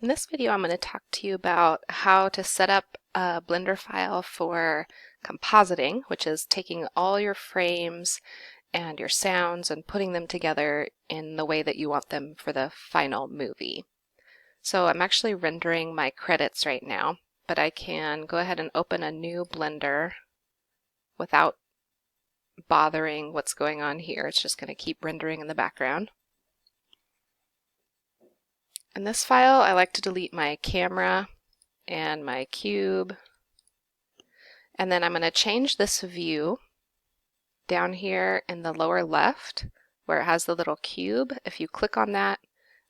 In this video, I'm going to talk to you about how to set up a Blender file for compositing, which is taking all your frames and your sounds and putting them together in the way that you want them for the final movie. So I'm actually rendering my credits right now, but I can go ahead and open a new Blender without bothering what's going on here. It's just going to keep rendering in the background. In this file, I like to delete my camera and my cube. And then I'm going to change this view down here in the lower left where it has the little cube. If you click on that,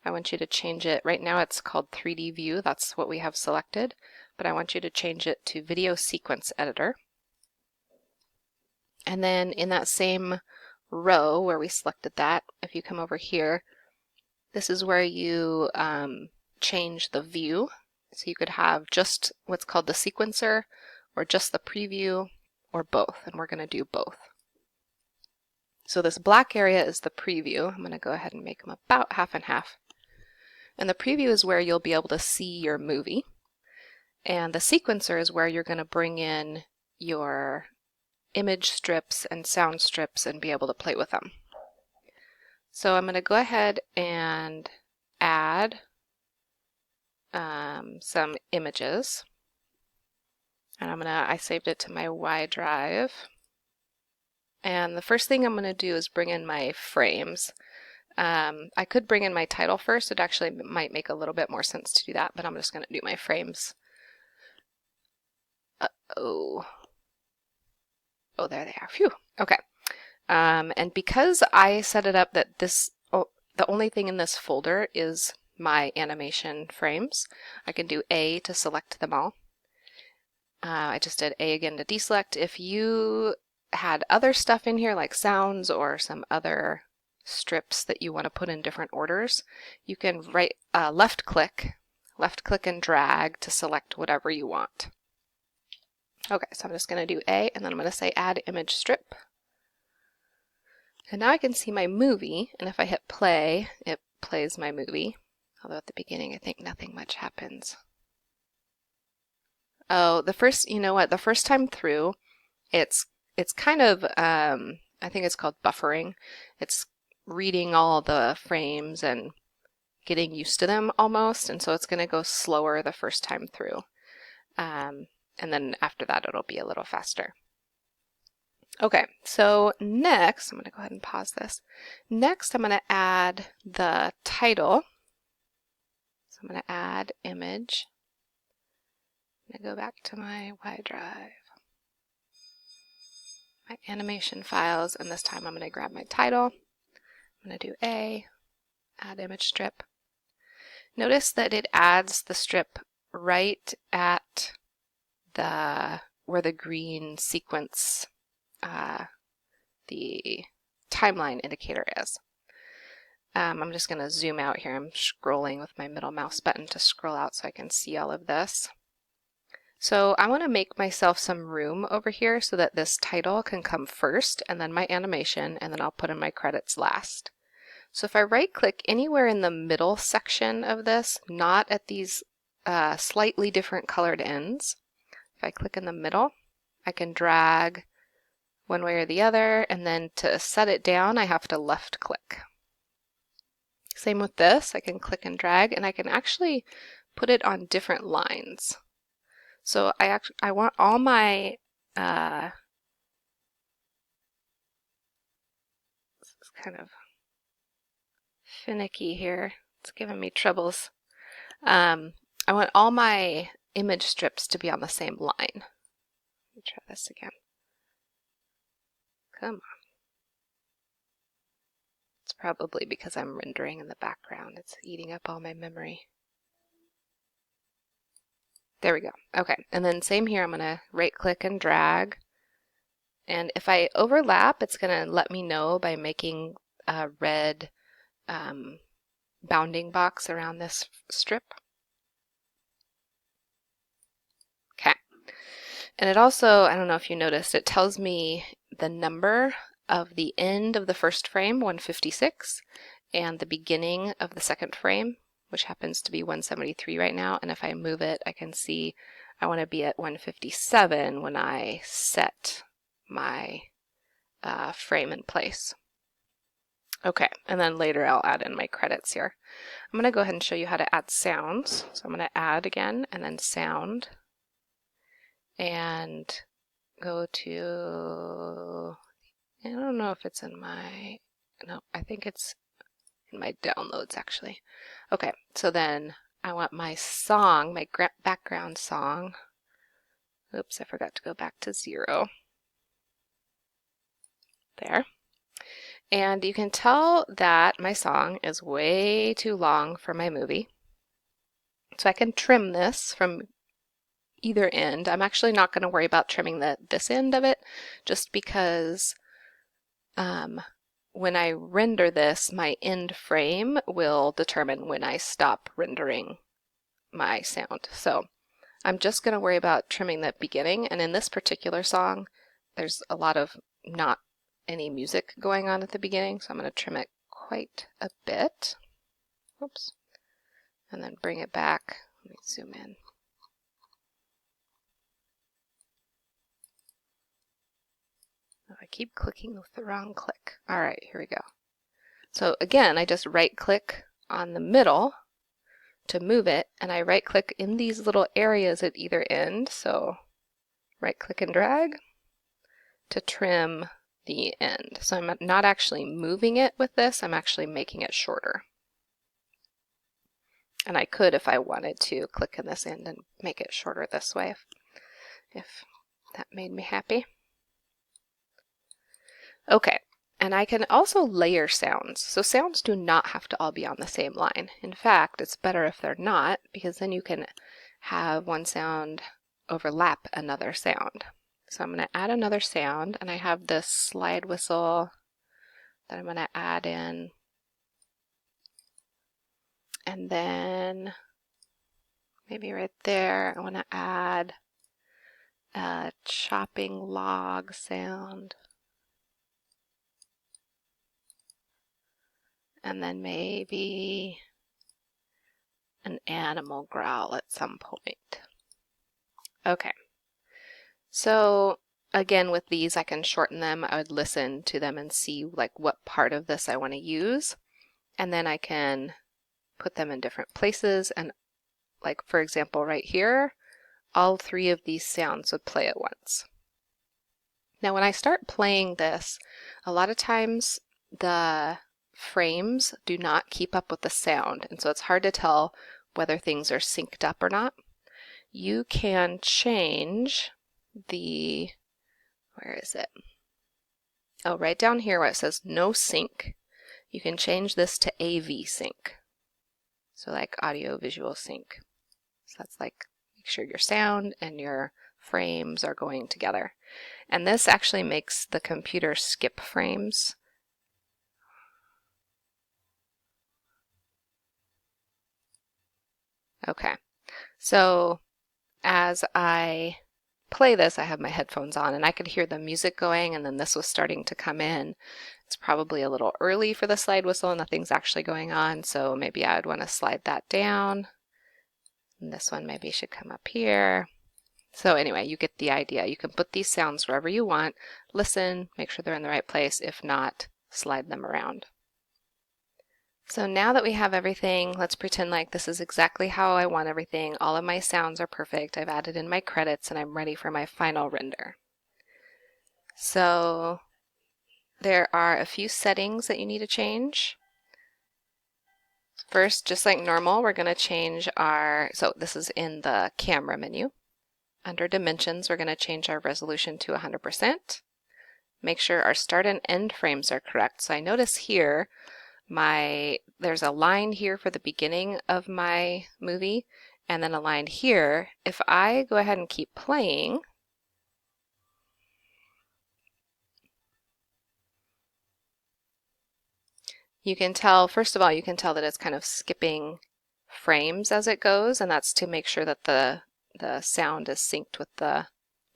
I want you to change it. Right now it's called 3D view. That's what we have selected. But I want you to change it to video sequence editor. And then in that same row where we selected that, if you come over here, this is where you change the view. So you could have just what's called the sequencer, or just the preview, or both, and we're going to do both. So this black area is the preview. I'm going to go ahead and make them about half and half. And the preview is where you'll be able to see your movie. And the sequencer is where you're going to bring in your image strips and sound strips and be able to play with them. So I'm going to go ahead and add some images. And I saved it to my Y drive. And the first thing I'm going to do is bring in my frames. I could bring in my title first. It actually might make a little bit more sense to do that, but I'm just going to do my frames. Oh, there they are. Phew. Okay. And because I set it up that the only thing in this folder is my animation frames, I can do A to select them all. I just did A again to deselect. If you had other stuff in here like sounds or some other strips that you want to put in different orders, you can left click and drag to select whatever you want. Okay, so I'm just going to do A, and then I'm going to say add image strip. And now I can see my movie, and if I hit play, it plays my movie. Although at the beginning I think nothing much happens. Oh, the first time through, it's kind of, I think it's called buffering. It's reading all the frames and getting used to them almost, and so it's going to go slower the first time through. And then after that it'll be a little faster. Okay, so next, I'm going to go ahead and pause this. Next, I'm going to add the title. So I'm going to add image. I'm going to go back to my Y drive, my animation files, and this time I'm going to grab my title. I'm going to do A, add image strip. Notice that it adds the strip right at where the green sequence, the timeline indicator is. I'm just going to zoom out here. I'm scrolling with my middle mouse button to scroll out so I can see all of this. So I want to make myself some room over here so that this title can come first, and then my animation, and then I'll put in my credits last. So if I right click anywhere in the middle section of this, not at these slightly different colored ends, if I click in the middle, I can drag one way or the other, and then to set it down I have to left click. Same with this, I can click and drag, and I can actually put it on different lines. So I want all my this is kind of finicky here. It's giving me troubles. I want all my image strips to be on the same line. Let me try this again. Come on. It's probably because I'm rendering in the background. It's eating up all my memory. There we go. Okay, and then same here, I'm going to right click and drag. And if I overlap, it's going to let me know by making a red bounding box around this strip. Okay. And it also, I don't know if you noticed, it tells me the number of the end of the first frame, 156, and the beginning of the second frame, which happens to be 173 right now, and if I move it, I can see I want to be at 157 when I set my frame in place. Okay, and then later I'll add in my credits here. I'm going to go ahead and show you how to add sounds. So I'm going to add again, and then sound, and go to, I don't know if it's in my, no, I think it's in my downloads actually. Okay, so then I want my song, my background song. Oops, I forgot to go back to 0. There. And you can tell that my song is way too long for my movie. So I can trim this from either end. I'm actually not going to worry about trimming this end of it, just because when I render this, my end frame will determine when I stop rendering my sound. So I'm just going to worry about trimming the beginning, and in this particular song, there's a lot of not any music going on at the beginning, so I'm going to trim it quite a bit. Oops. And then bring it back. Let me zoom in. Oh, I keep clicking with the wrong click. All right, here we go. So again, I just right click on the middle to move it, and I right click in these little areas at either end, so right click and drag to trim the end. So I'm not actually moving it with this, I'm actually making it shorter. And I could, if I wanted to, click in this end and make it shorter this way if that made me happy. Okay, and I can also layer sounds. So sounds do not have to all be on the same line. In fact, it's better if they're not, because then you can have one sound overlap another sound. So I'm going to add another sound, and I have this slide whistle that I'm going to add in. And then maybe right there, I want to add a chopping log sound. And then maybe an animal growl at some point. Okay. So again, with these, I can shorten them. I would listen to them and see like what part of this I want to use. And then I can put them in different places. And like, for example, right here, all 3 of these sounds would play at once. Now, when I start playing this, a lot of times the frames do not keep up with the sound. And so it's hard to tell whether things are synced up or not. You can change the, where is it? Oh, right down here where it says no sync, you can change this to AV sync. So like audio visual sync. So that's like, make sure your sound and your frames are going together. And this actually makes the computer skip frames. Okay, so as I play this, I have my headphones on and I could hear the music going, and then this was starting to come in. It's probably a little early for the slide whistle and nothing's actually going on, so maybe I would want to slide that down. And this one maybe should come up here. So anyway, you get the idea. You can put these sounds wherever you want, listen, make sure they're in the right place. If not, slide them around. So now that we have everything, let's pretend like this is exactly how I want everything. All of my sounds are perfect. I've added in my credits and I'm ready for my final render. So there are a few settings that you need to change. First, just like normal, we're going to change our, so this is in the camera menu. Under dimensions, we're going to change our resolution to 100%. Make sure our start and end frames are correct. So I notice here, there's a line here for the beginning of my movie, and then a line here. If I go ahead and keep playing, you can tell, first of all, you can tell that it's kind of skipping frames as it goes, and that's to make sure that the sound is synced with the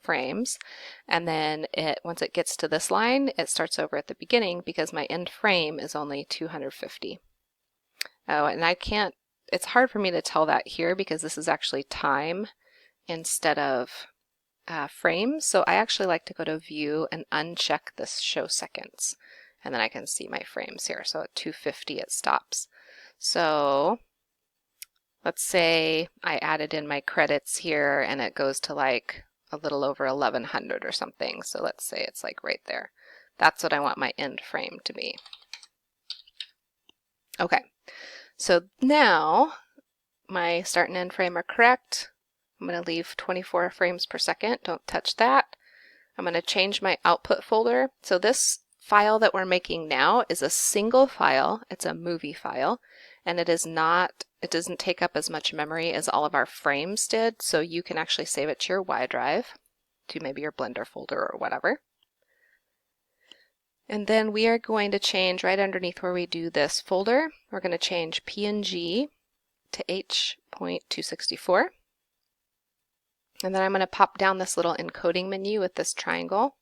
frames. And then once it gets to this line, it starts over at the beginning because my end frame is only 250. Oh, and I can't it's hard for me to tell that here because this is actually time instead of frames. So I actually like to go to view and uncheck this show seconds. And then I can see my frames here. So at 250 it stops. So let's say I added in my credits here and it goes to like a little over 1100 or something. So let's say it's like right there. That's what I want my end frame to be. Okay, so now my start and end frame are correct. I'm going to leave 24 frames per second. Don't touch that. I'm going to change my output folder. So this file that we're making now is a single file. It's a movie file, and it doesn't take up as much memory as all of our frames did. So you can actually save it to your Y drive, to maybe your Blender folder or whatever. And then we are going to change right underneath where we do this folder. We're going to change PNG to H.264. And then I'm going to pop down this little encoding menu with this triangle.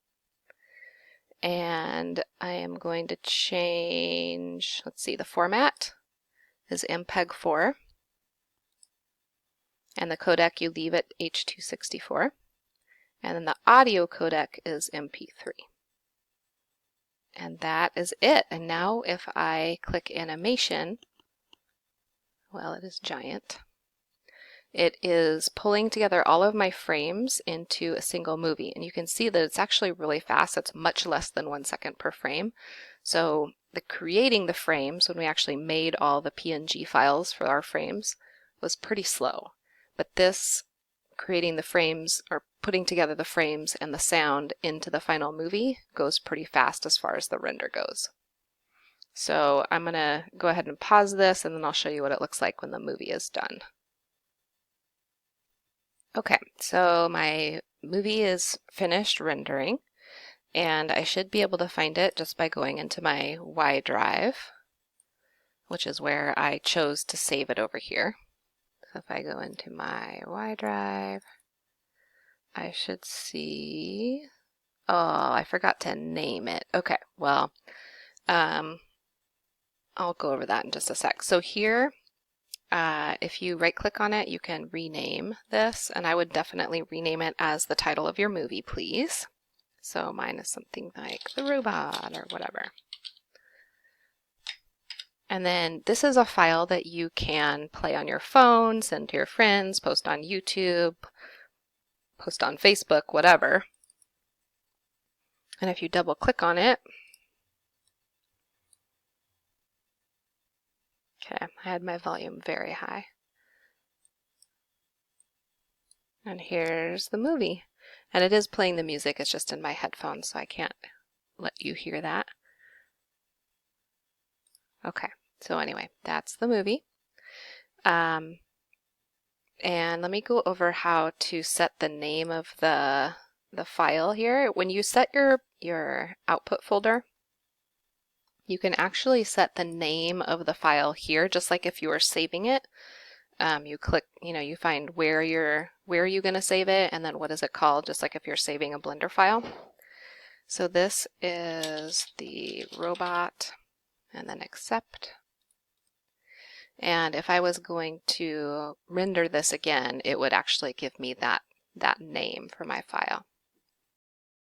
And I am going to change, let's see, the format is MPEG-4. And the codec you leave at H.264. And then the audio codec is MP3. And that is it. And now if I click animation, well, it is giant. It is pulling together all of my frames into a single movie. And you can see that it's actually really fast. It's much less than 1 second per frame. So creating the frames, when we actually made all the PNG files for our frames, was pretty slow. But this, creating the frames, or putting together the frames and the sound into the final movie, goes pretty fast as far as the render goes. So I'm going to go ahead and pause this, and then I'll show you what it looks like when the movie is done. Okay, so my movie is finished rendering, and I should be able to find it just by going into my Y drive, which is where I chose to save it over here. So if I go into my Y drive, I should see, oh, I forgot to name it. Okay, well, I'll go over that in just a sec. So here, if you right-click on it, you can rename this, and I would definitely rename it as the title of your movie, please. So mine is something like The Robot or whatever. And then this is a file that you can play on your phone, send to your friends, post on YouTube, post on Facebook, whatever. And if you double-click on it, okay, I had my volume very high. And here's the movie. And it is playing the music, it's just in my headphones, so I can't let you hear that. Okay, so anyway, that's the movie. And let me go over how to set the name of the file here. When you set your output folder, you can actually set the name of the file here, just like if you were saving it. You click, you find where are you going to save it, and then what is it called, just like if you're saving a Blender file. So this is the robot, and then accept. And if I was going to render this again, it would actually give me that name for my file.